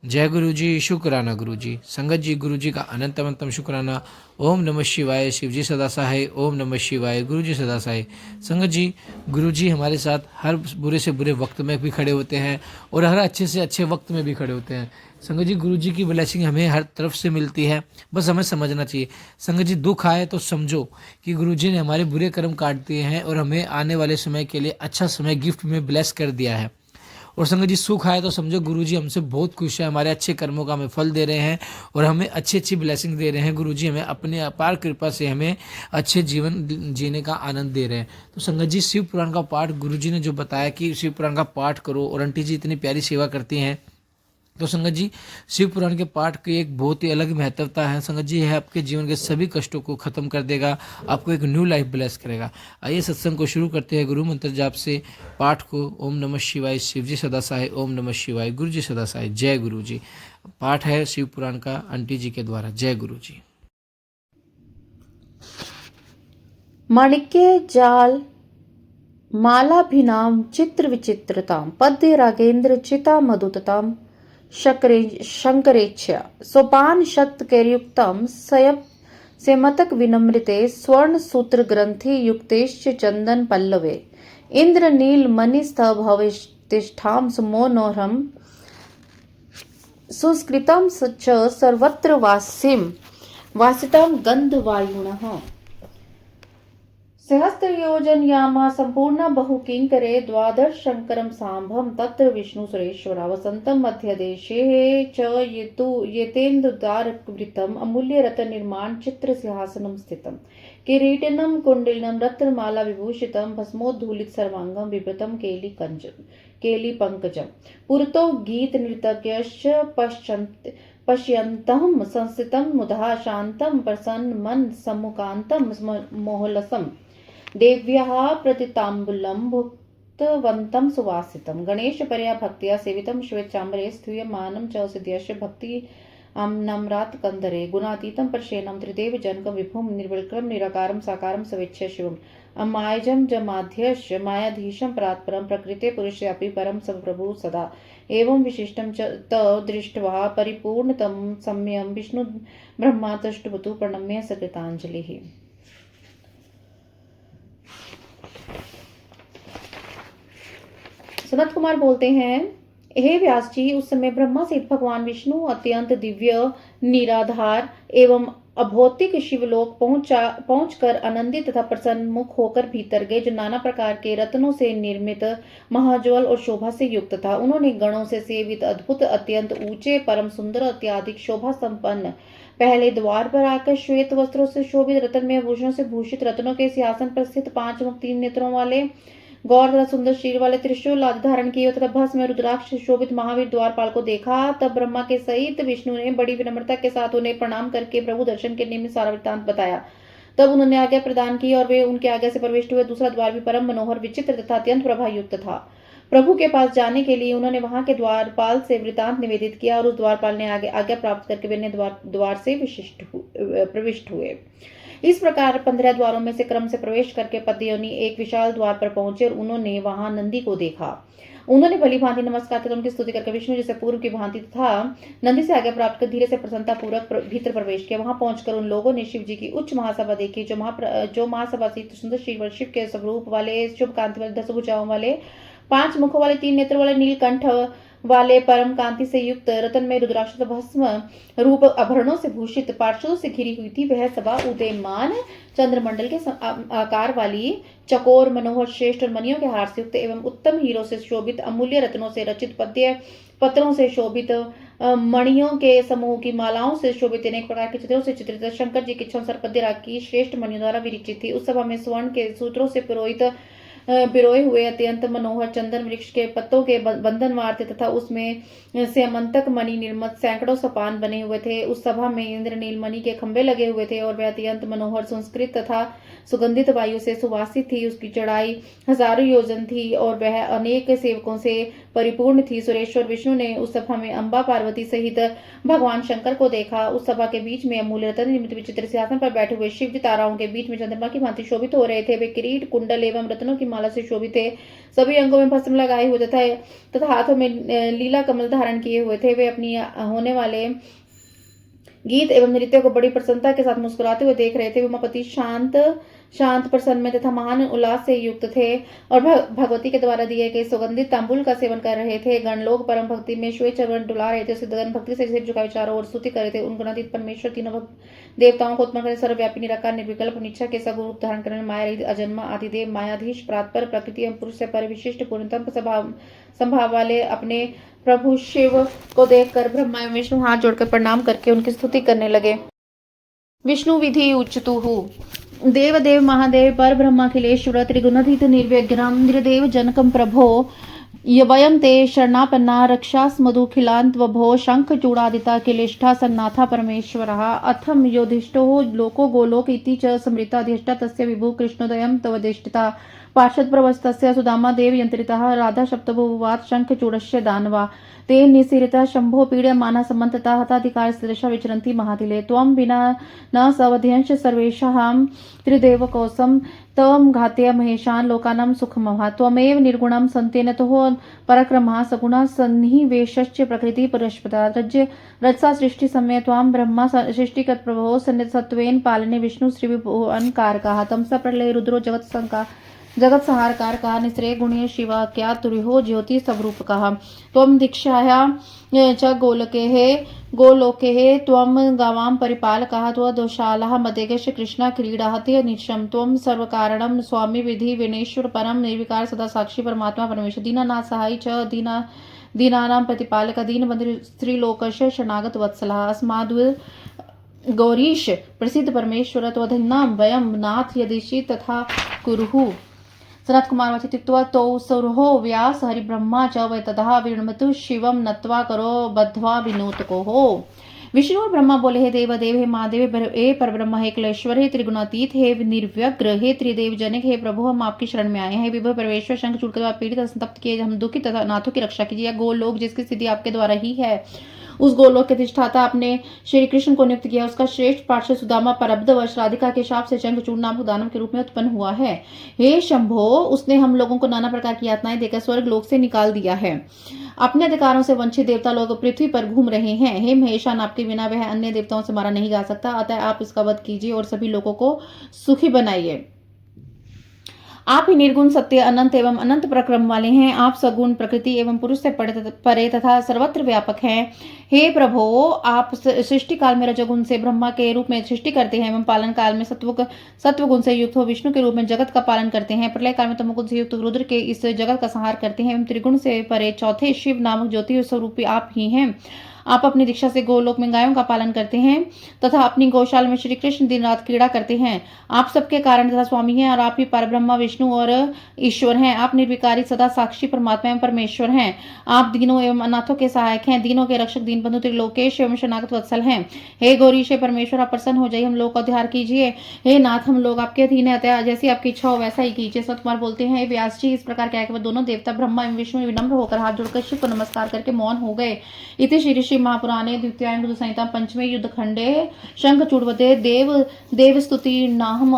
जय गुरु जी, शुक्राना गुरु जी। संगत जी, गुरु जी का अनंत अनंतम शुक्राना। ओम नमः शिवाय, शिव जी सदा सहाय। ओम नमः शिवाय, गुरु जी सदा सहाय। संगत जी, गुरु जी हमारे साथ हर बुरे से बुरे वक्त में भी खड़े होते हैं और हर अच्छे से अच्छे वक्त में भी खड़े होते हैं। संगत जी, गुरु जी की ब्लेसिंग हमें हर तरफ से मिलती है, बस हमें समझना चाहिए। संगत जी, दुख आए तो समझो कि गुरु जी ने हमारे बुरे कर्म काट दिए हैं और हमें आने वाले समय के लिए अच्छा समय गिफ्ट में ब्लेस कर दिया है। और संगत जी, सुख आए तो समझो गुरु जी हमसे बहुत खुश है, हमारे अच्छे कर्मों का हमें फल दे रहे हैं और हमें अच्छी अच्छी ब्लेसिंग दे रहे हैं। गुरु जी हमें अपने अपार कृपा से हमें अच्छे जीवन जीने का आनंद दे रहे हैं। तो संगत जी, शिव पुराण का पाठ गुरु जी ने जो बताया कि शिव पुराण का पाठ करो, और आंटी जी इतनी प्यारी सेवा करती हैं। तो संगत जी, शिव पुराण के पाठ की एक बहुत ही अलग महत्वता है। संगत जी, यह आपके जीवन के सभी कष्टों को खत्म कर देगा, आपको एक न्यू लाइफ ब्लेस करेगा। आइए सत्संग को शुरू करते हैं गुरु मंत्र जाप से। पाठ को ओम नमः शिवाय, शिव जी सदा सहाय। ओम नमः शिवाय, गुरु जी सदा सहाय। जय गुरु जी। पाठ है शिव पुराण का आंटी जी के द्वारा। जय गुरु जी। माणिक्य जाल मालाभिनाम चित्र विचित्रताम पद्य रागेंद्र चिता मधुतताम शंकरेच्छ सोपान शत कैर्युक्तम सयप सेमतक विनम्रिते स्वर्ण सूत्र ग्रंथि युक्तेश्च चंदन पल्लवे इंद्र नील मणिस्थ भवेष्टिष्ठाम सुमोनोरम सुस्कृतम च सर्वत्र वासितम गंधवायुनः सहस्त्रयोजनयामा सम्पूर्ण बहुकिङ्करे द्वादश शङ्करं साम्भं तत्र विष्णुसुरेश्वरा वसन्तं मध्यदेशे च येतेन्दुदारवृतम् अमूल्यरत्ननिर्माण चित्रसिंहासनं स्थितं किरीटिनं कुण्डलिनं रत्नमालाविभूषितं भस्मोद्धूलितसर्वाङ्गं बिभ्रतं केलीपङ्कजं पुरतो गीतनृतज्ञश्च पश्यन्तः संस्थितं मुदा शान्तं प्रसन्नमनसम्मुखान्तं मोहलसम् देव्याः प्रतिताम्बूलं भुक्तवन्तं सुवासितं गणेशपर्या भक्त्या सेवितं श्वेतचाम्बरे स्तूयमानं च सिद्ध्यश्च भक्ति नम्रात् कंदरे गुणातीतं परशेनं त्रिदेवजनकं विभुं निर्विक्रम निराकारं साकारं सवेच्छ शिवम् अमायजं जमाध्यश्च मायाधीशं परात्परं प्रकृते पुरुषेऽपि परं सप्रभु सदा एवं विशिष्टं च त दृष्ट्वा परिपूर्णतं सम्यं विष्णु ब्रह्मातष्टुवतु प्रणम्य सकृताञ्जलिः। सनत कुमार बोलते हैं, हे व्यास जी, उस समय ब्रह्मा सहित भगवान विष्णु अत्यंत दिव्य निराधार एवं अभौतिक शिवलोक पहुंचकर आनंदित तथा प्रसन्न मुख होकर भीतर गए, जो नाना प्रकार के रत्नों से निर्मित महाज्वल और शोभा से युक्त था। उन्होंने गणों से सेवित अद्भुत अत्यंत ऊंचे परम सुंदर अत्याधिक शोभा संपन्न पहले द्वार पर आकर श्वेत वस्त्रों से शोभित रत्नमय आभूषणों से भूषित रत्नों के सिंहासन पर स्थित 5 मुख 3 नेत्रों वाले गौर तथा सुंदर शरीर वाले त्रिशूल आदि धारण किए तथा भस्म रुद्राक्ष शोभित महावीर द्वारपाल को देखा। तब ब्रह्मा के सहित विष्णु ने बड़ी विनम्रता के साथ उन्हें प्रणाम करके प्रभु दर्शन के निमित्त सारा वृत्तांत बताया। तब उन्होंने आज्ञा प्रदान की और वे उनके आज्ञा से प्रविष्ट हुए। दूसरा द्वार भी परम मनोहर विचित्र तथा अत्यंत प्रभा युक्त था। प्रभु के पास जाने के लिए उन्होंने वहां के द्वारपाल से वृतांत निवेदित किया और उस द्वारपाल ने आज्ञा प्राप्त करके वे द्वार से प्रविष्ट हुए। इस प्रकार 15 द्वारों में से क्रम से प्रवेश करके पद्योनी एक विशाल द्वार पर पहुंचे और उन्होंने वहां नंदी को देखा। उन्होंने भली भांति नमस्कार तथा उनकी स्तुति करके विष्णु जैसे पूर्व की भांति था नंदी से आज्ञा प्राप्त कर धीरे से प्रसन्नता पूर्वक भीतर प्रवेश किया। वहां पहुंचकर उन लोगों ने शिव जी की उच्च महासभा देखी, जो महासभा से सुंदर शिव के स्वरूप वाले, शुभ कांति वाले, 10 भुजाओं वाले, 5 मुखों वाले, 3 नेत्र वाले, नीलकंठ वाले, परम कांति से युक्त, रतन में रुद्राक्ष भस्म रूप आभरणों से भूषित, पार्षदों से घिरी हुई थी। वह सभा उदयमान चंद्रमंडल के आकार वाली, चकोर, मनोहर, श्रेष्ठ और मणियों के हार से युक्त एवं उत्तम हीरों से शोभित, अमूल्य रत्नों से रचित, पद्य पत्रों से शोभित, मणियों के समूह की मालाओं से शोभित, अनेक प्रकार के चित्रों से चित्रित, शंकर जी की 66 पद्य राग की श्रेष्ठ मणियों द्वारा विरचित थी। उस सभा में स्वर्ण के सूत्रों से पिरोए हुए अत्यंत मनोहर चंदन वृक्ष के पत्तों के बंधनवार थे तथा उसमें स्यमंतक मणि निर्मित सैकड़ों सोपान बने हुए थे। उस सभा में इंद्र नीलमणि के खंभे लगे हुए थे और वह अत्यंत मनोहर संस्कृत तथा सुगंधित वायु से सुवासित थी। उसकी चढ़ाई 1000 योजन थी और वह अनेक सेवकों से परिपूर्ण थी। सुरेश्वर विष्णु ने उस सभा में अम्बा पार्वती सहित भगवान शंकर को देखा। उस सभा के बीच में अमूल्य रत्न निर्मित विचित्र सिंहासन पर बैठे हुए शिव जी ताराओं के बीच में चंद्रमा की भांति शोभित हो रहे थे। वे किरीट, कुंडल एवं रत्नों की माला से शोभित थे। सभी अंगों में भस्म लगाए हुए तथा हाथों में लीला कमल धारण किए हुए थे। वे अपनी होने वाले गीत एवं नृत्य को बड़ी प्रसन्नता के साथ मुस्कुराते हुए देख रहे थे। उमापति शांत प्रसन्न में तथा महान उल्लास से युक्त थे और भगवती के द्वारा दिए गए सुगंधित तांबुल का सेवन कर रहे थे। गणलोक परम भक्ति में श्वेत चरण डुला रहे थे। गण भक्ति से सिर झुकाए चारों ओर स्तुति कर रहे थे। उन गुणातीत परमेश्वर तीनों देवताओं को उत्पन्न करने, सर्वव्यापी, निराकार, निर्विकल्प, निच्छा के सगुण रूप धारण करने, माया रहित, अजन्मा, आदिदेव, मायाधीश, परात्पर, प्रकृति एवं पुरुष से परिविशिष्ट पूर्णतम संभाव वाले अपने प्रभु शिव को देखकर ब्रह्मा एवं विष्णु हाथ जोड़कर प्रणाम करके उनकी स्तुति करने लगे। विष्णु विधि उच्चतुः देवदेव महादेव पर ब्रह्माखिलेश्वर त्रिगुणातीत निर्विघ्नं निर्देव जनकं प्रभो वयं ते शरणापन्ना रक्षास्मदुखिलान्त्वभो शङ्खचूडादिता किलेष्ठा सन्नाथा परमेश्वरः अथं योधिष्ठो लोको गोलोक इति च स्मृताधिष्ठा तस्य विभुः कृष्णोदयं तवदिष्टिता पार्षदप्रवस्तस्य सुदामा देव यन्त्रितः राधा सप्तभुवात् शङ्खचूडस्य दानवा ते निसीरितः शम्भो पीड्यमाना समन्ततः हताधिकारसदृशा विचरन्ति महातिले त्वं विना न सवध्यंश सर्वेषां त्रिदेवकोसं तवं घात्य महेशान् लोकानां सुखमः त्वमेव निर्गुणं सन्तेनतो पराक्रमः सगुणः सन्निवेशश्च प्रकृति परस्पदा रजसा सृष्टि समय त्वां ब्रह्मा सृष्टिकृत प्रभो सन्निधत्वेन पालने विष्णु श्रीविभुवनकारकः तमसा प्रलय रुद्रो जगत संहारकारकः निस्रे गुणे शिवा क्या तुर्यो ज्योति स्वरूपकः त्वं दीक्षाया च गोलोके त्वं गावां परिपालकः त्वदोषालः मदेगश कृष्णा क्रीडाहत्य निशं त्वं सर्वकारणं स्वामी विधि विनेश्वर परम निर्विकार सदा साक्षी परमात्मा परमेश्वर दीनानाथ सहाय च दीनानां प्रतिपालक दीनबन्धु स्त्रीलोकस्य शरणागत वत्सलः अस्माद् गौरीश प्रसिद्ध परमेश्वर त्वधन्नां वयं नाथ यदिशि तथा कुरुः सनत कुमार वचित्वा तो सौरहो व्यास हरिब्रह्मा च वै ततः विणमतु शिवम नत्वा करो बद्ध्वा विनोतको हो। विष्णु और ब्रह्मा बोले, हे देवदेव, हे महादेव, हे परब्रह्म, हे क्लेश्वर, हे त्रिगुणातीत, हे निर्व्यग्र, हे त्रिदेव जनक, हे प्रभु, हम आपकी शरण में आए हैं। विभु परमेश्वर शंख चूड़कर आप पीड़ित संतप्त किए हम दुखी तथा नाथों की रक्षा कीजिए। यह गोलोक जिसकी स्थिति आपके द्वारा ही है, उस गोलोक के अधिष्ठाता आपने श्री कृष्ण को नियुक्त किया। उसका श्रेष्ठ पार्षद सुदामा परब्धवश राधिका के शाप से शंखचूड़ नामक दानव के रूप में उत्पन्न हुआ है। हे शंभो, उसने हम लोगों को नाना प्रकार की यातनाएं देकर स्वर्ग लोक से निकाल दिया है। अपने अधिकारों से वंचित देवता लोग पृथ्वी पर घूम रहे हैं। हे महेशान, आपके बिना वह अन्य देवताओं से मारा नहीं जा सकता, अतः आप इसका वध कीजिए और सभी लोगों को सुखी बनाइए। आप ही निर्गुण, सत्य, अनंत एवं अनंत पराक्रम वाले हैं। आप सगुण, प्रकृति एवं पुरुष से परे तथा सर्वत्र व्यापक हैं। हे प्रभो, आप सृष्टि काल में रजोगुण से ब्रह्मा के रूप में सृष्टि करते हैं एवं पालन काल में सत्व गुण से युक्त हो विष्णु के रूप में जगत का पालन करते हैं। प्रलय काल में तमोगुण से युक्त रुद्र के इस जगत का संहार करते हैं एवं त्रिगुण से परे चौथे शिव नामक ज्योति स्वरूपी आप ही हैं। आप अपनी दीक्षा से गोलोक में गायों का पालन करते हैं तथा अपनी गौशाला में श्री कृष्ण दिन रात क्रीड़ा करते हैं। आप सबके कारण तथा स्वामी हैं और आप ही परब्रह्मा विष्णु और ईश्वर हैं। आप निर्विकारी सदा साक्षी परमात्मा एवं परमेश्वर हैं। आप दीनों एवं अनाथों के सहायक हैं, दीनों के रक्षक, दीनबंधु, त्रिलोकेश एवं शरणागत वत्सल हैं। हे गौरीश परमेश्वर, आप प्रसन्न हो जाइए, हम लोग का उद्धार कीजिए। हे नाथ, हम लोग आपके अधीन है, अतः जैसी आपकी इच्छा हो वैसा ही कीजिए। सत कुमार बोलते हैं, व्यास जी, इस प्रकार क्या दोनों देवता ब्रह्मा एवं विष्णु विनम्र होकर हाथ जोड़कर शिव को नमस्कार करके मौन हो गए। इति श्री महापुराणे द्वितीयां ऋतु संहिता पंचमे युद्ध खंडे शंखचूड़वधे देव स्तुति नाम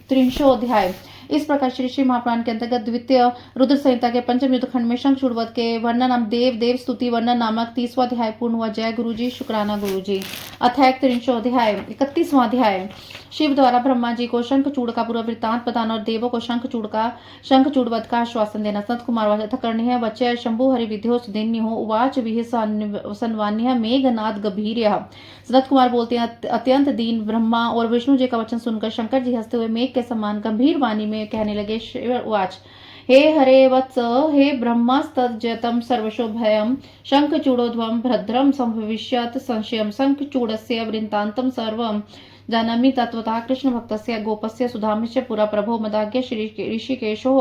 त्रिंशोऽध्याय। इस प्रकार श्री महापुराण के अंतर्गत द्वितीय रुद्र संहिता के पंचम युद्ध खंड में शंखचूड़वध के वर्णन नाम देव स्तुति वर्णन नामक 30वां अध्याय पूर्ण हुआ। जय गुरु जी, शुक्राना गुरु जी। अध्याय 31वां अध्याय। शिव द्वारा ब्रह्मा जी को शंखचूड़ का पूरा वृत्तांत बताना और देवों को शंखचूड़वध का आश्वासन देना। संत कुमार कर्ण्य वच्य शंभु हरि विद्यो सुदिन्यो उवाच विहि सन्वान्य मेघनाद गंभीर्यः। सनत कुमार बोलते हैं, अत्यंत दीन ब्रह्मा और विष्णु जी का वचन सुनकर शंकर जी हंसते हुए मेघ के समान गंभीर वाणी में कहने लगे। उवाच, हे हरे वत्स, हे ब्रह्मस्तजतम सर्वशो भयम शंखचूड़ोध्वं भद्रम संभविष्यत् संशयम शंखचूड़स्य वृत्तान्तं सर्वं जानामि तत्वतः कृष्ण भक्तस्य गोपस्य सुधामस्य पुरा प्रभो मदाज्ञ ऋषिकेशो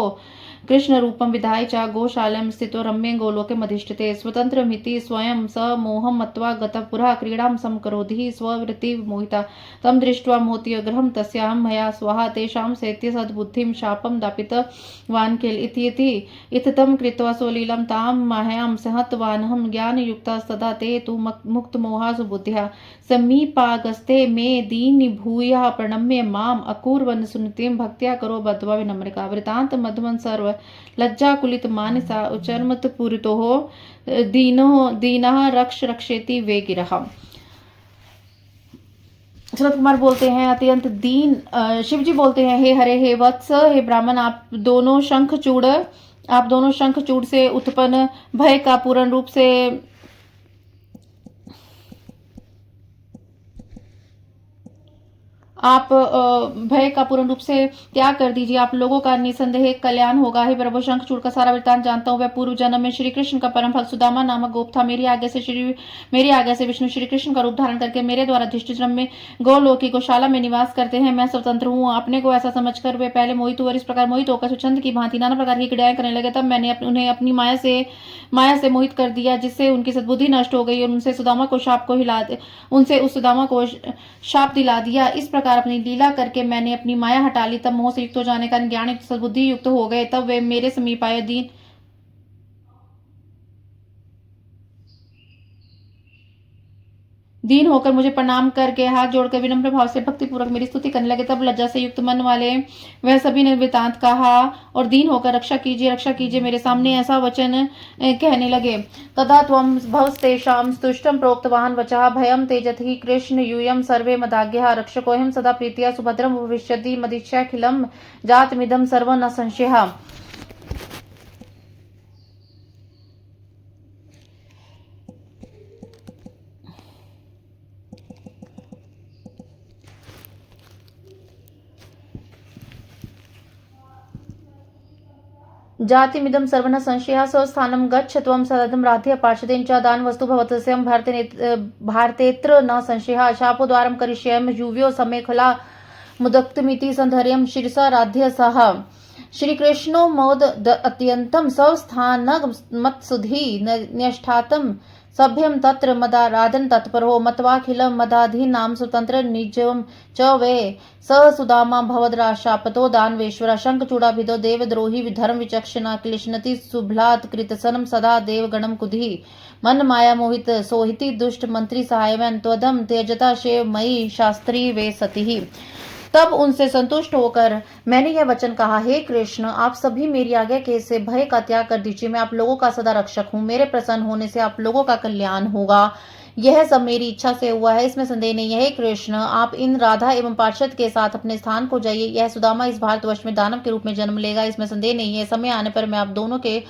कृष्ण रूपम विधाय च गोशालम स्थितो रम्ये गोलोके मधिष्ठते स्वतंत्रमिति स्वयं स मोहं मत्वा गतः पुरः क्रीडां समकरोधि स्ववृत्ति मोहिता तम दृष्ट्वा मोहत्यग्रहं तस्याहं मया स्वाहा तेषां सैत्य सद्बुद्धिं शापं दापितवान् किल इति इत्थं कृत्वा स्वलीलं तां मायां सहतवानहं ज्ञानयुक्तस्तदा ते तु मुक्तमोहा सुबुद्ध्या समीपागस्ते मे दीनभूयः प्रणम्य माम् अकुर्वन् सुनीतिं भक्त्या करो बद्ध्वा विनम्रिका वृतांत मध्वन् सर्व लज्जाकुलित मानसा उचर्मत पूरितोः दीनः रक्ष रक्षेति वे गिरः। शरद कुमार बोलते हैं अत्यंत दीन शिव जी बोलते हैं हे हरे हे वत्स हे ब्राह्मण आप दोनों शंखचूड़ से उत्पन्न भय का पूर्ण रूप से आप भय का पूर्ण रूप से त्याग कर दीजिए। आप लोगों का निसंदेह कल्याण होगा। हे प्रभु शंखचूड़ का सारा वृत्तांत जानता हूँ। वह पूर्व जन्म में श्री कृष्ण का परम भक्त सुदामा नामक गोप था। मेरी आज्ञा से विष्णु श्री कृष्ण का रूप धारण करके मेरे द्वारा अधिष्ठित में गोलोकी गौशाला में निवास करते हैं। मैं स्वतंत्र हूँ। अपने को ऐसा समझकर वे पहले मोहित हुए और इस प्रकार मोहित होकर स्वच्छंद की भांति नाना प्रकार की क्रियाएं करने लगे। तब मैंने उन्हें अपनी माया से मोहित कर दिया, जिससे उनकी सद्बुद्धि नष्ट हो गई और उनसे उस सुदामा को शाप दिला दिया। इस प्रकार अपनी लीला करके मैंने अपनी माया हटा ली। तब मोह से युक्त हो जाने का ज्ञान युक्त सद्बुद्धि युक्त हो गए। तब वे मेरे समीप आए। दीन होकर मुझे प्रणाम करके हाथ जोड़कर विनम्र भाव से भक्ति पूर्वक मेरी स्तुति करने लगे। तब लज्जा से युक्त मन वाले वह सभी ने वृतांत कहा और दीन होकर रक्षा कीजिए मेरे सामने ऐसा वचन कहने लगे। तदा त्वं भवस्तेषां स्तुष्टं प्रोक्तवान् वचः भयं तेजति कृष्ण यूयं सर्वे मदाज्ञः रक्षकोऽहं सदा प्रीत्या सुभद्रं भविष्यति मदिच्छाखिलं जातमिदं सर्वं न संशयः। जातिमिदं सर्वनः संशयः स्वस्थानं गच्छ त्वं सततं राध्य पार्षदेन च दानवस्तु भवतस्यं भारतेत्र न संशयः। शापोद्वारं करिष्यामि युव्यो समेखला मुदक्तमिति संधर्यं शिरसा राध्य सह। श्री कृष्णो मोद अत्यंतं स्वस्थानमत्सुधि न्यष्ठातं सभ्यं तत्र मदाराधन तत्परो मत्वाखिलं मदाधीनां स्वतंत्र निजं च वे स सुदामा भवद्राशापतो दानवेश्वर शंखचूड़ाभिदो देवद्रोही धर्म विचक्षणा क्लिश्नति सुभ्लात कृतसनम सदा देवगणम कुधि मन माया मोहित सोहिति दुष्ट मंत्री सहायवन् त्वदम त्यजता शेव मयि शास्त्री वे सती। तब उनसे संतुष्ट होकर मैंने यह वचन कहा, हे कृष्ण आप सभी मेरी आज्ञा के से भय का त्याग कर दीजिए। मैं आप लोगों का सदा रक्षक हूँ। मेरे प्रसन्न होने से आप लोगों का कल्याण होगा। यह सब मेरी इच्छा से हुआ है, इसमें संदेह नहीं है। हे कृष्ण आप इन राधा एवं पार्षद के साथ अपने स्थान को जाइए। यह सुदामा इस भारतवर्ष में दानव के रूप में जन्म लेगा, इसमें संदेह नहीं है। समय आने पर मैं आप दोनों के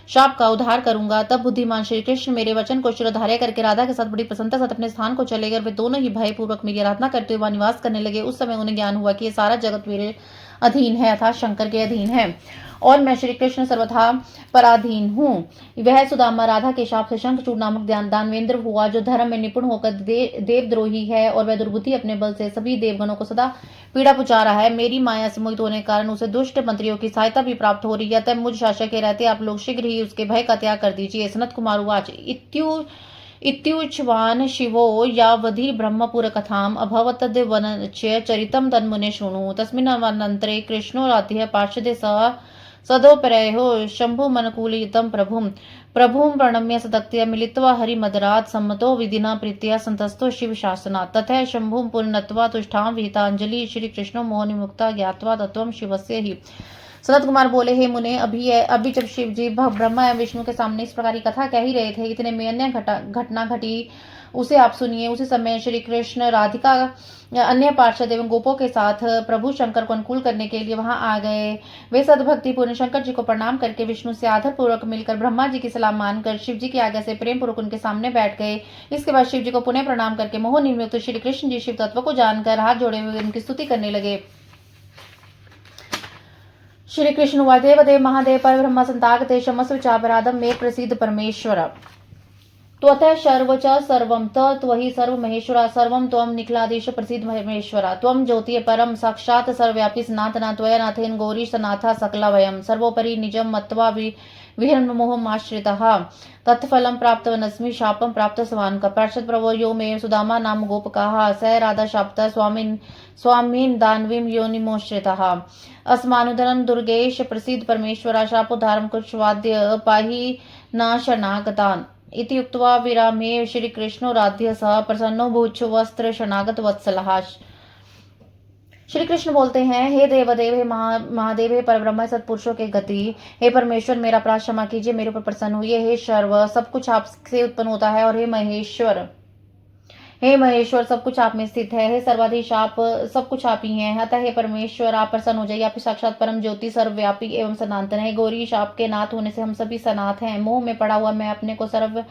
शाप का उद्धार करूंगा। तब बुद्धिमान श्री कृष्ण मेरे वचन को शिरोधार्य करके राधा के साथ बड़ी प्रसन्नता साथ अपने स्थान को चले गए। वे दोनों ही भयपूर्वक मेरी आराधना करते हुए निवास करने लगे। उस समय उन्हें ज्ञान हुआ कि ये सारा जगत मेरे अधीन है अर्थात शंकर के अधीन है और मैं श्री कृष्ण सर्वथा पराधीन हूँ। वह सुदामा राधा के शाप से शंखचूड़ नामक दानवेंद्र हुआ, जो धर्म में निपुण होकर देवद्रोही है और वह दुर्बुद्धि अपने बल से सभी देवगणों को सदा पीड़ा पहुंचा रहा है। मेरी माया से मोहित होने के कारण उसे दुष्ट मंत्रियों की सहायता भी प्राप्त हो रही है। तब मुझ शासक के रहते आप लोग शीघ्र ही उसके भय का त्याग कर दीजिए। सनत कुमार उवाच इत्युच्वान् शिवो यावधि ब्रह्मपुरकथाम् अभवतद्वनच्य चरितं तन्मुने शृणु। तस्मिन्नन्तरे कृष्णो राध्यः पार्षदे सह सदोपरयो शम्भुमनुकूलितं प्रभुं प्रणम्य सदक्त्या मिलित्वा हरिमदरात् सम्मतो विधिना प्रीत्या संतस्तो शिवशासनात्। ततः शम्भुं पुनत्वा तुष्टां विहितांजलि श्रीकृष्णो मोहनिमुक्ता ज्ञात्वा तत्त्वं शिवस्य हि। सनत कुमार बोले, हे मुने अभी जब शिव जी ब्रह्मा एवं विष्णु के सामने इस प्रकार की कथा कह ही रहे थे, इतने में अन्य घटना घटी, उसे आप सुनिए। उसी समय श्री कृष्ण राधिका अन्य पार्षद एवं गोपों के साथ प्रभु शंकर को अनुकूल करने के लिए वहां आ गए। वे सद्भक्ति पूर्ण शंकर जी को प्रणाम करके विष्णु से आदर पूर्वक मिलकर ब्रह्मा जी की सलाह मानकर शिव जी की आज्ञा से प्रेम पूर्वक उनके सामने बैठ गए। इसके बाद शिव जी को पुनः प्रणाम करके मोह निर्मुक्त श्री कृष्ण जी शिव तत्व को जानकर हाथ जोड़े हुए उनकी स्तुति करने लगे। श्री कृष्ण वादेव देव महादेव पर ब्रह्म संतागते क्षमस्व चापराधम में प्रसिद्ध परमेश्वर। त्वतः सर्व च सर्वं त्वहि सर्व महेश्वरा सर्वं त्वं निखिलाधीश प्रसीद महेश्वरा त्वं ज्योतिः परं साक्षात् सर्वव्यापी सनातना त्वया नाथेन गौरी सनाथा सकला वयं सर्वोपरि निजं मत्वा विहरणमोहमाश्रितः तत्फलं प्राप्तवनस्मि शापं प्राप्त स्वान् पार्षद प्रभो यो मे सुदामा नाम गोपकाः स राधा शाप्ता स्वामीन दानवीं योनिमोश्रितः अस्मानुधनं दुर्गेश प्रसीद परमेश्वरा शापोद्धारं कुशवाद्य पाहि न शरणागतान् इति उक्त्वा विरामे श्रीकृष्णो राध्य सह प्रसन्नो भूच्छ वस्त्र शरणागत वत्सलः। श्री कृष्ण बोलते हैं, हे देवदेव, हे महादेव, हे परब्रह्म, सत्पुरुषों के गति, हे परमेश्वर मेरा अपराध क्षमा कीजिए, मेरे ऊपर प्रसन्न हुई। हे सर्व सब कुछ आपसे उत्पन्न होता है, और हे महेश्वर सब कुछ आप में स्थित है। हे सर्वाधीश आप सब कुछ आप ही हैं। अतः हे परमेश्वर आप प्रसन्न हो जाइए। आप साक्षात परम ज्योति सर्वव्यापी एवं सनातन है। गौरीश आपके नाथ होने से हम सभी सनाथ हैं। मोह में पड़ा हुआ मैं अपने को सर्व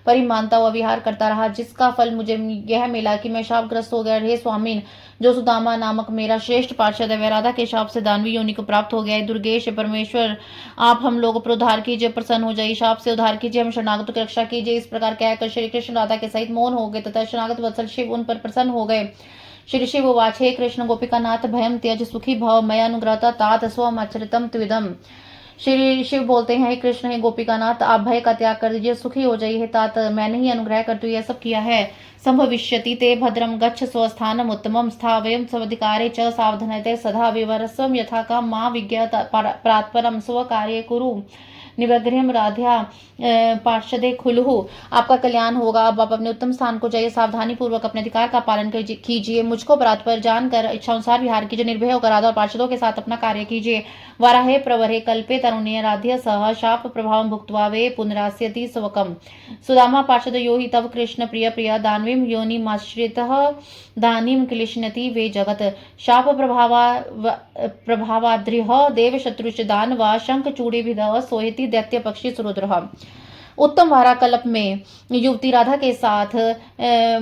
परि मानता हुआ विहार करता रहा, जिसका फल मुझे यह मिला कि मैं शापग्रस्त हो गया। हे स्वामीन, जो सुदामा नामक मेरा श्रेष्ठ पार्षद है, वह राधा के शाप से दानवी योनि को प्राप्त हो गया है। दुर्गेश परमेश्वर आप हम लोगों पर उद्धार कीजिए, प्रसन्न हो जाइए, शाप से उद्धार कीजिए, हम शरणागतों की रक्षा कीजिए। इस प्रकार कहकर श्री कृष्ण राधा के सहित मौन हो गए तथा शरणागत वत्सल शिव उन पर प्रसन्न हो गए। श्री शिव उवाच, हे कृष्ण गोपिकानाथ भयम त्यज सुखी भव मया अनुग्रहता तात स्वमचरितम त्विदम। श्री शिव बोलते हैं, हे कृष्ण, हे गोपिकानाथ, आप भय का त्याग कर दीजिए, सुखी हो जाइए। तात मैंने ही अनुग्रह करते हुए यह सब किया है। संभविष्यति ते भद्रम गच्छ स्वस्थानम उत्तमम स्थावयम स्वधिकारे च सावधानते सदा विवरस्वम यथा काम मा विज्ञात प्रात्परम स्वकार्ये कुरु निवग्रहम राध्या पार्षदे खुलहु। आपका कल्याण होगा। अब आप अपने उत्तम स्थान को जाइए, सावधानी पूर्वक अपने अधिकार का पालन कीजिए, मुझको परात्पर जानकर इच्छानुसार विहार कीजिए, निर्भय होकर राधा और पार्षदों के साथ अपना कार्य कीजिए। वराहे प्रवरे कल्पे तरुण्य राध्य सह शाप प्रभाव भुक्त्वा वे पुनरास्यति स्वकम। सुदामा पार्षद यो हि तव कृष्ण प्रिय प्रिय दानवीं योनिमाश्रितः दानीं क्लिश्नति वे जगत। शाप प्रभावाद्रिह देव शत्रुष दानवा शंख चूड़ीभिदः सोहिति दैत्य पक्षी सुरुद्रः। उत्तम वाराकल्प में युवती राधा के साथ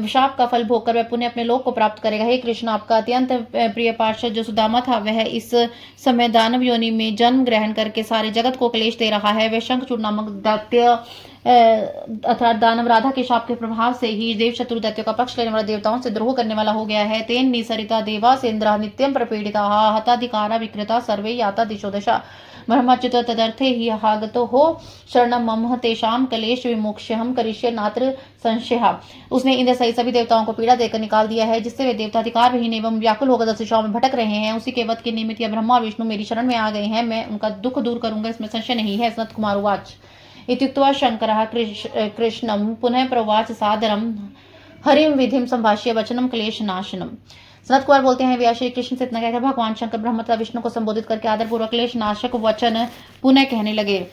शाप का फल भोगकर वह पुण्य अपने लोक को प्राप्त करेगा। हे कृष्ण, आपका अत्यंत प्रिय पार्षद जो सुदामा था, वह इस समय दानव योनि में जन्म ग्रहण करके सारे जगत को क्लेश दे रहा है। वह शंखचूड़ नामक दैत्य अर्थात दानव राधा के शाप के प्रभाव से ही देव शत्रु दैत्यों का पक्ष लेने वाला, देवताओं से द्रोह करने वाला हो गया है। तेन निसरिता देवासेन्द्र नित्यम प्रपीड़िता हताधिकारा विकृता सर्वे याता दिशो दशा ब्रह्मच्युत तदर्थे ही हागतो हो शरणम मम तेषाम कलेश विमोक्षहम करिष्ये नात्र संशय। उसने इंद्र सहित सभी देवताओं को पीड़ा देकर निकाल दिया है, जिससे वे देवता अधिकार विहीन एवं व्याकुल होकर 10 दिशाओं में भटक रहे हैं। उसी के वध के निमित्त या ब्रह्मा और विष्णु मेरी शरण में आ गए हैं, मैं उनका दुख दूर करूंगा, इसमें संशय नहीं है। सनत कुमार उवाच। इत्युक्त्वा शंकरः कृष्णं पुनः प्रवाच सादरम हरिम विधिम संभाष्य वचनम क्लेश नाशनम। सनत कुमार बोलते हैं, व्यास श्री कृष्ण से इतना कहकर भगवान शंकर ब्रह्म तथा विष्णु को संबोधित करके आदर पूर्वक क्लेश नाशक वचन पुनः कहने लगे।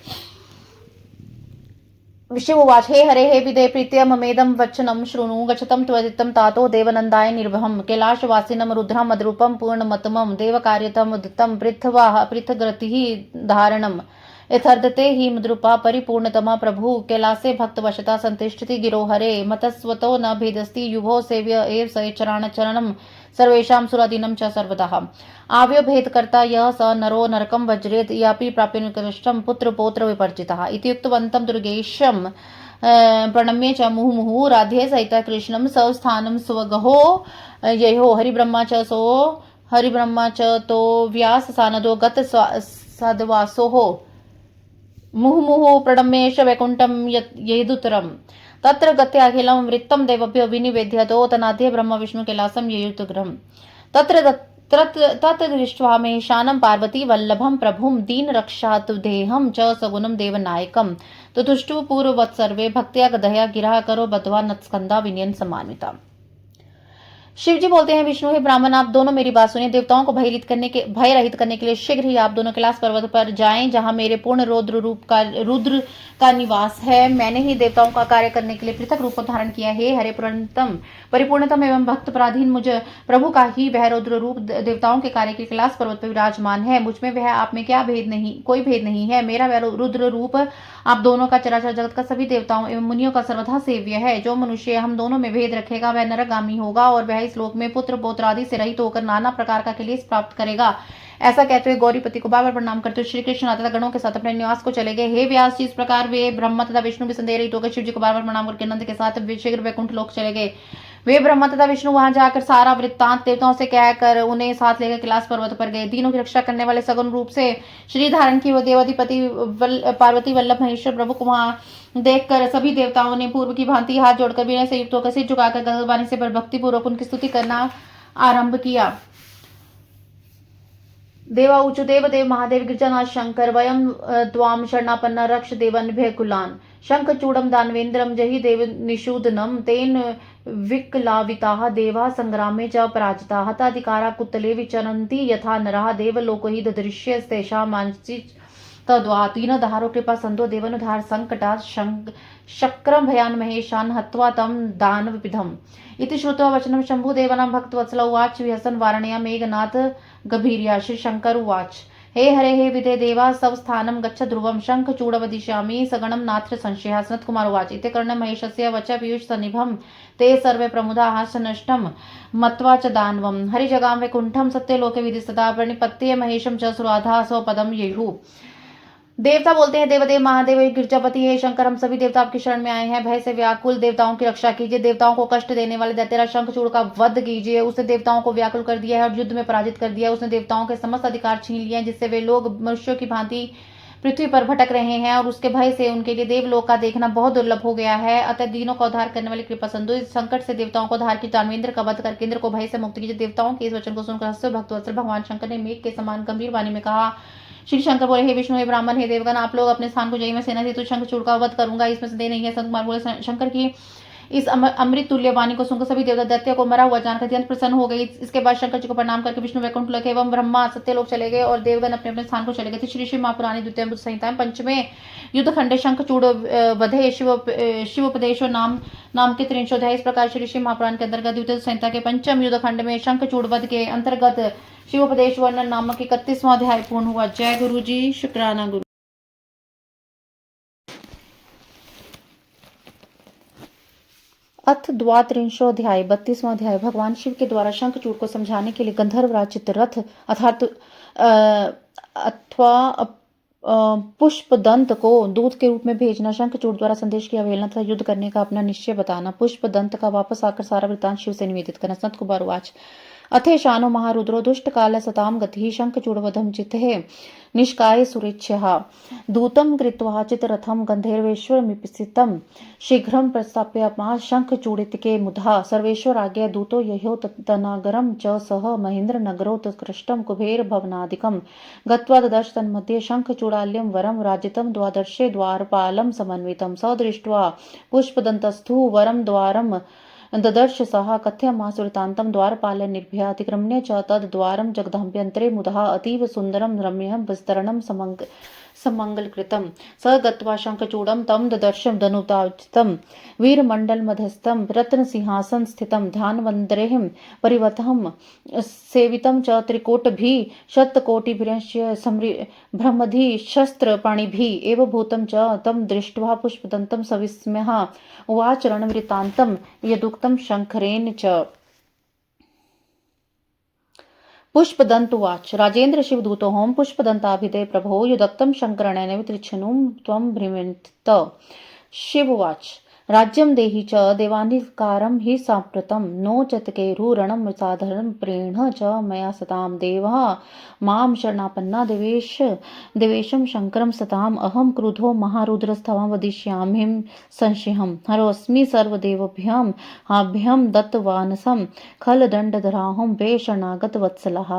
शिव उवाच, हे हरे हे विदे प्रीत्य ममेदं वचनं शृणु गच्छतं त्वदितं तातो देवनन्दाय निर्वहं कैलाशवासिनं रुद्रं मद्रूपं पूर्णमतमं देवकार्यतम उदितं पृथगतिः धारणम् यथार्थते हि मद्रूपा परिपूर्णतमा प्रभु कैलासे भक्तवशता संतिष्ठति गिरो हरे मतस्वतो न भेदस्ति युभो सेव्य एव स चरणं सर्वेषां सुरादीनं च सर्वतः। आव्य भेदकर्ता यः स नरो नरकं वज्रेत यापि प्राप्यनुकृष्टं पुत्र पौत्र विपर्जितः। इत्युक्तवन्तं दुर्गेशं प्रणम्य च मुहुर्मुहुः राधे सहित कृष्णं स्वस्थानं स्वगहो ययो हरिब्रह्मा च तो व्यास सानदो गत सद्वासोः मुहुर्मुहुः प्रणम्येष वैकुण्ठं येदुतरम् तत्र गत्याखिलं वृत्तं देवभ्यो विनिवेद्यतो तनाद्य ब्रह्म विष्णु कैलासं येयुतगृहम् तत्र दृष्ट्वा महेशानं पार्वती वल्लभं प्रभुं दीनरक्षातुदेहं च सगुणं देवनायकं तुतुष्टु पूर्ववत् सर्वे भक्त्या गदया गिरा करो बद्ध्वा नतस्कंदा विनयन समान्विता। शिव जी बोलते हैं, विष्णु हे ब्राह्मण, आप दोनों मेरी बात सुनिए। देवताओं को भय रहित करने के लिए शीघ्र ही आप दोनों कैलाश पर्वत पर जाएं, जहां मेरे पूर्ण रुद्र का निवास है। मैंने ही देवताओं का कार्य करने के लिए पृथक रूप धारण किया है। हरे परिपूर्णतम एवं भक्त पराधीन मुझ प्रभु का ही वह रुद्र रूप देवताओं के कार्य के कैलाश पर्वत पर विराजमान है। मुझ में वह आप में क्या भेद नहीं, कोई भेद नहीं है। मेरा वह रुद्र रूप आप दोनों का चराचर जगत का सभी देवताओं एवं मुनियों का सर्वथा सेव्य है। जो मनुष्य हम दोनों में भेद रखेगा वह नरकगामी होगा और वह इस लोक में पुत्र पौत्र आदि से रहित होकर नाना प्रकार का क्लेश प्राप्त करेगा। ऐसा कहते हुए गौरीपति को बार बार प्रणाम करते हुए श्री कृष्ण तथा गणों के साथ अपने निवास को चले गए। हे व्यास जी, इस प्रकार वे ब्रह्मा तथा विष्णु भी संदेह रहित होकर शिव जी को बार बार प्रणाम करके नंद के साथ शीघ्र वैकुंठ लोक चले गए। वे ब्रह्मा तथा विष्णु वहां जाकर सारा वृत्तांत देवताओं से कहकर उन्हें साथ लेकर कैलाश पर्वत पर गए। तीनों की रक्षा करने वाले सगुण रूप से श्री धारण की देवाधिपति पार्वती वल्लभ महेश्वर प्रभु को वहां देखकर सभी देवताओं ने पूर्व की भांति हाथ जोड़कर विनय से युक्त होकर सिर झुकाकर गदगद से भक्ति पूर्वक उनकी स्तुति करना आरंभ किया। देवा ऊचु देव देव महादेव गिरिजानाथ शंकर वयम त्वाम शरणापन्न रक्ष देवन्भ्य कुलान शंख चूड़म दानवेन्द्रम जहि देव निषूदनम तेन विकलाविताः देवा संग्रामे च पराजिताः हताधिकारा कुतले विचरन्ति यथा नराः देवलोको हि ददृश्यस्तेषां मांसिच तद्वा तीन दहारो कृपा संतो देवनुधार संकटा शक्रम भयान महेशान हत्वा तम दानवपिधम इति श्रुत्वा वचनं शंभुदेवानां भक्तवत्सल उवाच विहसन वारणया मेघनाथ गभीर्या श्री शंकर उवाच हे हरे हे विदे देवा स्वस्थानं गच्छ ध्रुवं शंख चूडवदिष्यामि सगणं नात्र संशयः। सनत कुमार उवाच इति कर्ण महेशस्य वच पीयूष सन्निभं ते सर्वे प्रमुदाः नष्टं मत्वा च दानवं हरिजगां वैकुण्ठं सत्यलोके विधिस्तदा प्रणिपत्य महेशं च सुराधा स्वपदं येयुः। देवता बोलते हैं, देवदेव महादेव गिरजापति हे शंकर, हम सभी देवता आपकी शरण में आए हैं। भय से व्याकुल देवताओं की रक्षा कीजिए, देवताओं को कष्ट देने वाले दैत्यराज शंखचूड़ का वध कीजिए। उसने देवताओं को व्याकुल कर दिया है और युद्ध में पराजित कर दिया है। उसने देवताओं के समस्त अधिकार छीन लिए हैं, जिससे वे लोग मनुष्यों की भांति पृथ्वी पर भटक रहे हैं और उसके भय से उनके लिए देवलोक का देखना बहुत दुर्लभ हो गया है। अतः दीनों का उद्धार करने वाली कृपा सिंधु इस संकट से देवताओं को उद्धार की दानवेंद्र का वध करके इंद्र को भय से मुक्त कीजिए। देवताओं के इस वचन को सुनकर हंसते भक्तवत्सल भगवान शंकर ने मेघ के समान गंभीर वाणी में कहा। श्री शंकर बोले, हे विष्णु, हे ब्राह्मण, हे देवगण, आप लोग अपने स्थान को जाइए, मैं सेना से तो शंखचूड़ का वध करूंगा, इसमें संदेह नहीं है। संत कुमार बोले, शंकर की इस अमृत तुल्य वाणी को सुनकर सभी देवता दैत्य को मरा हुआ जानकर अत्यंत प्रसन्न हो गई। इसके बाद शंकर जी को प्रणाम करके विष्णु वैकुंठ लोक एवं ब्रह्मा सत्यलोक चले गए और देवगण अपने अपने स्थान को चले गए थे। श्री श्री महापुराणी द्वितीय बुद्ध संहिता पंचमे युद्ध खंडे शंखचूड़ वधे शिवोपदेशो नाम के 300 अध्याय। इस प्रकार श्री श्री महापुराण के अंतर्गत द्वितीय संहिता के पंचम युद्ध खंड में शंखचूड़ वध के अंतर्गत शिवोपदेश वर्णन नामक 31वां अध्याय पूर्ण हुआ। जय गुरु जी, शुक्राना गुरु। अथ द्वात्रिंशो अध्याय 32वां अध्याय। भगवान शिव के द्वारा शंखचूड़ को समझाने के लिए गंधर्वराज चित्ररथ अथवा पुष्पदंत को दूत के रूप में भेजना, शंखचूड़ द्वारा संदेश की अवहेलना तथा युद्ध करने का अपना निश्चय बताना, पुष्पदंत का वापस आकर सारा वृत्तांत शिव से निवेदित करना। सनत कुमार उवाच अथे शानो महारुद्रो दुष्ट काल सताम गति शंखचूड़वधम चित्ते निष्काय सुरेच्छः दूतम कृत्वा चित्ररथम गंधर्वेश्वरमिप्सितं शीघ्रं प्रस्थाप्य शंखचूड़ितके मुधा सर्वेश्वर आज्ञा दूतो ययो तनागरं च सह महेन्द्रनगरोत्कृष्टं कुबेर भवनादिकं गत्वा ददर्श तन्मध्ये शंखचूडाल्यं वरं राजितं द्वादर्शे द्वारपालं समन्वितं स दृष्ट्वा पुष्पदन्तस्थु वरं द्वारं ददर्श सह कथ्यमासुरतान्तं द्वारपालं निर्भया अतिक्रम्य च तद् द्वारं जगदभ्यन्तरे मुदा अतीव सुन्दरं रम्यं विस्तरणं समङ्गलकृतं स गत्वा शंखचूडं तं ददर्शं धनुताचितं वीरमण्डलमध्यस्थं रत्नसिंहासन स्थितं ध्यानवन्द्रेः परिवतं सेवितं च त्रिकोटिभिः शतकोटिभिश्च ब्रह्मधि शस्त्रपाणिभिः एव भूतं च तं दृष्ट्वा पुष्पदन्तं सविस्मयः उवाच रणवृत्तान्तं यदुक्तं शंकरेण च। पुष्पदंत उवाच राजेन्द्र शिवदूतो होम पुष्पदंताभिधे प्रभो युदक्तं शंकरेण वितृच्छनुं त्वं भ्रीमित। शिव उवाच राज्यं देहि च देवाधिकारं हि साम्प्रतं नो चतकेरुरणं साधनं प्रेण च मया सतां देवः मां शरणापन्ना देवेशं शंकरं सताम् अहं क्रुधो महारुद्रस्तवां वदिष्यामि संशयं हरोऽस्मि सर्वदेवभ्यं हाभ्यं दत्तवानसं खलदण्डधराहं वे शरणागत वत्सलः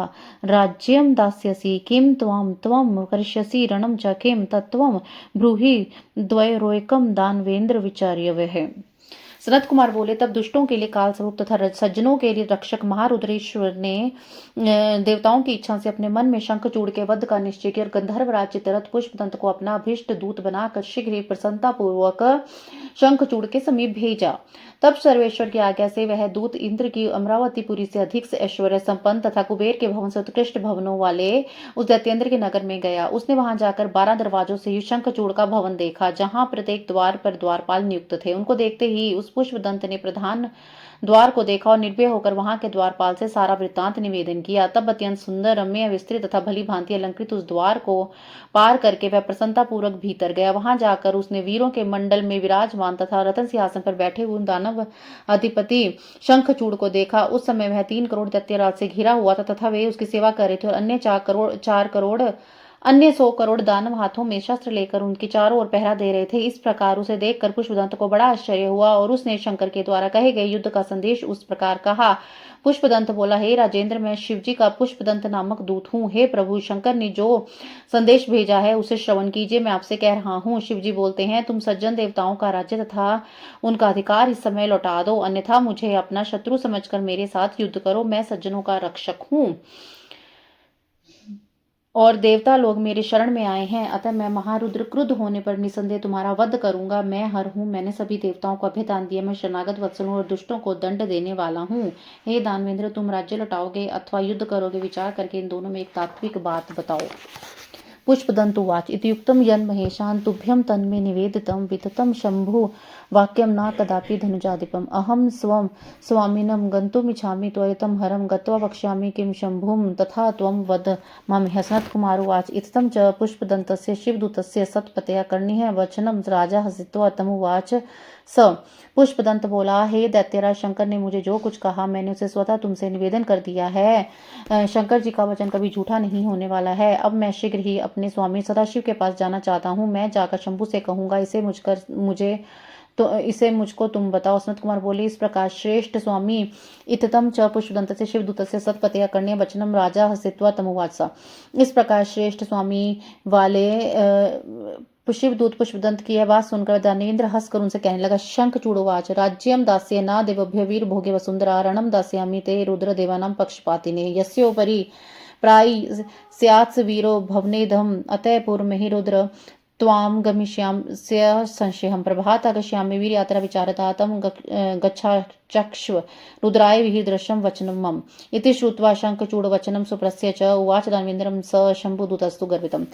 राज्यं दास्यसि किं त्वं करिष्यसि रणं च किं तत्त्वं ब्रूहि द्वयोरेकं दानवेन्द्र विचार्य वह। सनत कुमार बोले, तब दुष्टों के लिए काल स्वरूप तथा सज्जनों के लिए रक्षक महारुद्रेश्वर ने देवताओं की इच्छा से अपने मन में शंखचूड़ के वध का निश्चय किया और गंधर्वराज चित्ररथ पुष्पदंत को अपना अभीष्ट दूत बनाकर शीघ्र ही प्रसन्नता पूर्वक शंखचूड़ के समीप भेजा। तब सर्वेश्वर की आज्ञा से वह दूत इंद्र की अमरावतीपुरी से अधिक से ऐश्वर्य संपन्न तथा कुबेर के भवन से उत्कृष्ट भवनों वाले उस दैत्येंद्र के नगर में गया। उसने वहां जाकर 12 दरवाजों से युक्त शंखचूड़ का भवन देखा, जहां प्रत्येक द्वार पर द्वारपाल नियुक्त थे। उनको देखते ही उस पुष्पदंत ने प्रधान द्वार को देखा और निर्भय होकर वहां के द्वारपाल से सारा वृत्तांत निवेदन किया। तब अत्यंत सुंदर, रम्य, विस्तृत तथा भली भांति अलंकृत उस द्वार को पार करके वह प्रसन्नता पूर्वक भीतर गया। वहां जाकर उसने वीरों के मंडल में विराजमान तथा रतन सिंहासन पर बैठे हुए दानव अधिपति शंखचूड़ को देखा। उस समय वह 3 करोड़ दैत्यराज से घिरा हुआ था तथा वे उसकी सेवा कर रहे थे, और अन्य 100 करोड़ दानव हाथों में शस्त्र लेकर उनकी चारों ओर पहरा दे रहे थे। इस प्रकार उसे देखकर पुष्पदंत को बड़ा आश्चर्य हुआ और उसने शंकर के द्वारा कहे गए युद्ध का संदेश उस प्रकार कहा। पुष्पदंत बोला, हे राजेंद्र, मैं शिवजी का पुष्पदंत नामक दूत हूँ। हे प्रभु, शंकर ने जो संदेश भेजा है उसे श्रवण कीजिए, मैं आपसे कह रहा हूँ। शिवजी बोलते हैं, तुम सज्जन देवताओं का राज्य तथा उनका अधिकार इस समय लौटा दो, अन्यथा मुझे अपना शत्रु समझकर मेरे साथ युद्ध करो। मैं सज्जनों का रक्षक हूँ और देवता लोग मेरे शरण में आए हैं, अतः मैं महारुद्र क्रुद्ध होने पर निसंदेह तुम्हारा वध करूंगा। मैं हर हूँ, मैंने सभी देवताओं को अभय दान दिया, मैं शरणागत वत्सल हूँ और दुष्टों को दंड देने वाला हूँ। हे दानवेंद्र, तुम राज्य लौटाओगे अथवा युद्ध करोगे, विचार करके इन दोनों में एक तात्विक बात बताओ। पुष्पदंत उवाच, इत्युक्तं यन्महेशान् तुभ्यं तन्मे निवेदितं विततं शंभु वाक्यं न कदापि धनुजाधिपम्। अहं स्वं स्वामिनं गन्तुमिच्छामि त्वरितं हरं गत्वा वक्ष्यामि किं शंभुं तथा त्वं वद मामह्यं। सनत्कुमार उवाच, इत्थं च पुष्पदन्तस्य शिवदूतस्य सत्पतया कर्णिः वचनं राजा हसित्वा तमुवाच। स पुष्पदंत बोला, हे दैत्यराज, शंकर ने मुझे जो कुछ कहा मैंने उसे स्वतः तुमसे निवेदन कर दिया है। शंकर जी का वचन कभी झूठा नहीं होने वाला है। अब मैं शीघ्र ही अपने स्वामी सदाशिव के पास जाना चाहता हूँ। मैं जाकर शंभु से कहूंगा, इसे मुझको तुम बताओ। सनत कुमार बोले, इस प्रकार श्रेष्ठ स्वामी इततम च पुष्पदंत से शिवदूतस्य सत्पतया कर्ण्य वचनम राजा हसित्वा तमुवाच। इस प्रकार श्रेष्ठ स्वामी वाले शिवदूत पुष्पदंत की यह बात सुनकर दानवेंद्र हंसकर उनसे कहने लगा। शंखचूड़ उवाच, राज्यम दास्य न देवभ्य वीर भोगे वसुंधरा रणम दास्यामि ते रुद्र देवानां पक्षपातिने यस्योपरि प्राय स्यात्स वीरो भवनेदम अतः पूर्वमेहि रुद्र त्वां गमिष्याम्य संशयं प्रभात आगमिष्यामि वीर यात्रा विचारता तम गच्छाचक्ष्व रुद्राय विहिदृशं वचनं मम। इति श्रुत्वा शंखचूड़ वचनं सुप्रस्य च उवाच दानवेंद्रं स शंभुदूतस्तु गर्वितम्।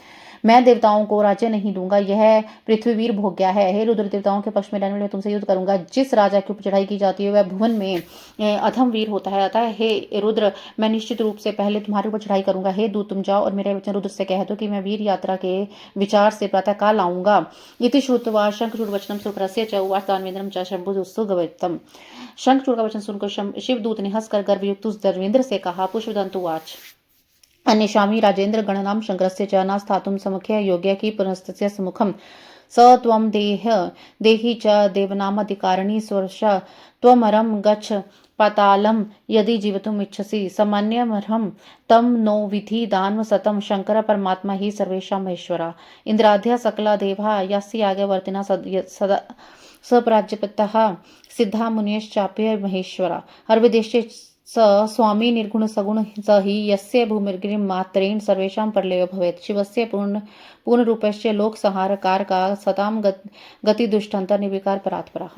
मैं देवताओं को राज्य नहीं दूंगा, यह पृथ्वीवीर भोग गया है। हे रुद्र, देवताओं के पक्ष में रहने वाले तुमसे युद्ध करूंगा। जिस राजा की ऊपर चढ़ाई की जाती है वह भुवन में अधम वीर होता है, अतः हे रुद्र, मैं निश्चित रूप से पहले तुम्हारे ऊपर चढ़ाई करूंगा। हे दूत, तुम जाओ और मेरे वचन रुद्र से कह दो कि मैं वीर यात्रा के विचार से प्रातः काल आऊंगा। इति श्रुत्वा शंखचूड़ वचनं सुप्रस्य च उवाच दानवेंद्रं च शंभुस्तु गर्वितम्। शंखचूड़ का वचन सुनकर शिवदूत ने हंसकर गर्वयुक्त उस दानवेंद्र से कहा। पुष्पदंत उवाच, अन्येषामि राजेन्द्र गणनां शंकरस्य च न स्थातुं समख्य योग्य कि पुनस्तस्य सम्मुखं स त्वं देहि च देवनामधिकारिणी स्वर्षा त्वमरं गच्छ पातालं यदि जीवितुम् इच्छसि सामान्यमर्हं तम नो विधि दानव सतम। शंकर परमात्मा ही सर्वेषां महेश्वरा। इंद्राद्या सकला देवा यस्य याज्ञवर्तिना सदा सप्राज्यपतः सिद्धा मुनयश्चाप्य महेश्वरा। हर्विदेशे स स्वामी निर्गुण सगुण स हि यस्य भूमिर्गिरिं मात्रेण सर्वेषां परलेयो भवेत्। शिवस्य पूर्ण रूपस्य लोक संहारकार का सताम गति दुष्टंतर निर्विकार परात्परः।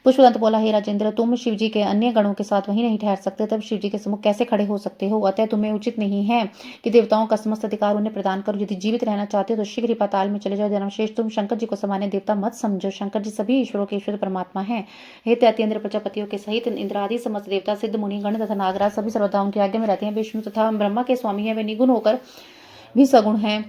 पुष्पदंत बोला, हे राजेंद्र, तुम शिवजी के अन्य गणों के साथ वहीं नहीं ठहर सकते, तब शिवजी के सम्मुख कैसे खड़े हो सकते हो? अतः तुम्हें उचित नहीं है कि देवताओं का समस्त अधिकार उन्हें प्रदान करो। यदि जीवित रहना चाहते हो तो शीघ्र ही पाताल में चले जाओ। धर्मश्रेष्ठ, तुम शंकर जी को सामान्य देवता मत समझो। शंकर जी सभी ईश्वरों के ईश्वर परमात्मा है। हे दैत्येंद्र, प्रजापतियों के सहित इंद्रादि समस्त देवता, सिद्ध मुनि गण तथा नागराज सभी सर्वदा उनकी आज्ञा में रहते हैं। विष्णु तथा ब्रह्मा के स्वामी है। वे निगुण होकर भी सगुण हैं,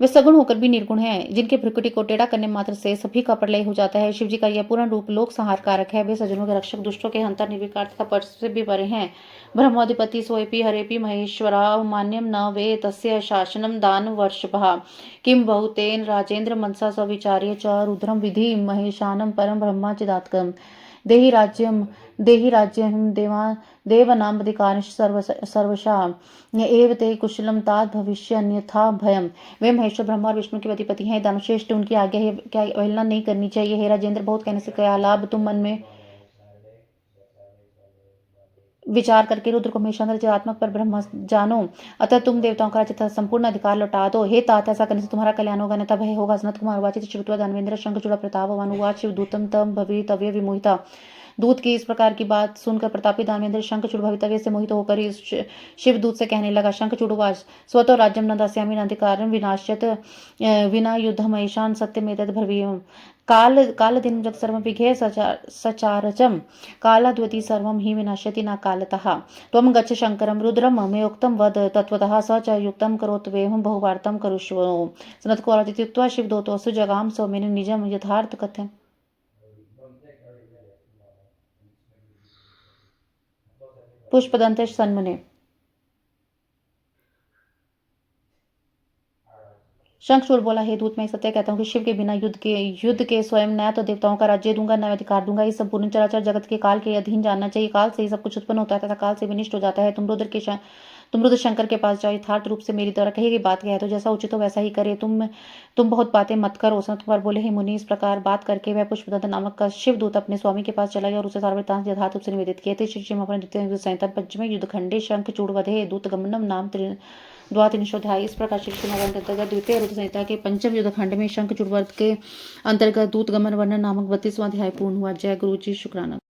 वे सगुण होकर भी निर्गुण हैं, जिनके भ्रुकुटी को टेढ़ा करने मात्र से सभी का प्रलय हो जाता है। शिवजी का यह पूर्ण रूप लोक संहार कारक है। वे सज्जनों के रक्षक, दुष्टों के हंता, निर्विकार तथा पर से भी परे हैं। ब्रह्माधिपति सोऽपि हरेपि महेश्वरा मान्यं न वे तस्य शासनं दानवर्षभः। किं बहुतेन राजेन्द्र मनसा सविचार्य च रुद्रं विधि महेशानं परं ब्रह्मा चिदात्मकम्। देहि राज्यं देवानामधिकारिणश्च सर्वशः एव ते कुशलं तात भविष्यन्यथा भयम्। वे महेश्वर ब्रह्मा और विष्णु के अधिपति हैं। दानवश्रेष्ठ, उनकी आज्ञा क्या अवहेलना नहीं करनी चाहिए। हे राजेंद्र, बहुत कहने से क्या लाभ? तुम मन में विचार करके रुद्र को हमेशा चिदात्मक पर ब्रह्म जानो, अतः तुम देवताओं का राज्य संपूर्ण अधिकार लौटा दो। हे तात, ऐसा करने से तुम्हारा कल्याण होगा, अन्यथा भय होगा। सनत कुमार उवाच, श्रुत्वा दानवेंद्र शंखचूड़ प्रतापवान् उवाच शिवदूतं तं भवितव्य विमोहिता दूत की इस प्रकार की बात सुनकर प्रतापी दानवेंद्र शंखचूड़ भवितव्य से मोहित होकर इस शिवदूत से कहने लगा। शंखचूड़वाच स्वतो राज्यम न दास्यामि न अधिकारं विनाश्यत विना युद्धम ईशान सत्यमेतद् ब्रवीमि। कालदिनं जग सर्वं विघ्य सचारजं कालाद्वति सर्वं हि विनश्यति न कालतः। त्वं गच्छ शंकरं रुद्रं मयोक्तं वद तत्त्वतः स च युक्तं करोत्वेहं बहुवार्तं करुष्व। सनत्कुमार इत्युक्त्वा शिवदूतोऽस्तु जगाम सौम्येन निजं यथार्थ कथ्यम्। पुष्पदंत सन्मुने। शंखचूड़ बोला, हे दूत, मैं सत्य कहता हूँ कि शिव के बिना युद्ध के स्वयं न तो देवताओं का राज्य दूंगा न अधिकार दूंगा। इस संपूर्ण चराचर जगत के काल के अधीन जानना चाहिए। काल से ही सब कुछ उत्पन्न होता है तथा काल से विनिष्ट हो जाता है। तुम रुद्र शंकर के पास जाओ, यथार्थ रूप से मेरी द्वारा कही गई बात कह दो, जैसा उचित हो वैसा ही करे। तुम बहुत बातें मत करो। सनत कुमार बोले, हे मुनि, इस प्रकार बात करके वह पुष्पदंत नामक का शिवदूत अपने स्वामी के पास चला गया और उसे सारा वृत्तांत यथार्थ रूप से निवेदित किए थे। श्री अपने द्वितीय युद्ध संहिता पंचमे युद्धखंडे शंखचूड़ वधे दूत गमनम नाम द्वात्रिंशोऽध्याय। इस प्रकार श्री कृष्ण भगवान के अंतर्गत द्वितीय रुद्र संहिता के पंचम युद्धखंड में शंखचूड़ वध के अंतर्गत दूत गमन वर्णन नामक 32वां अध्याय पूर्ण हुआ। जय गुरु जी, शुक्राना।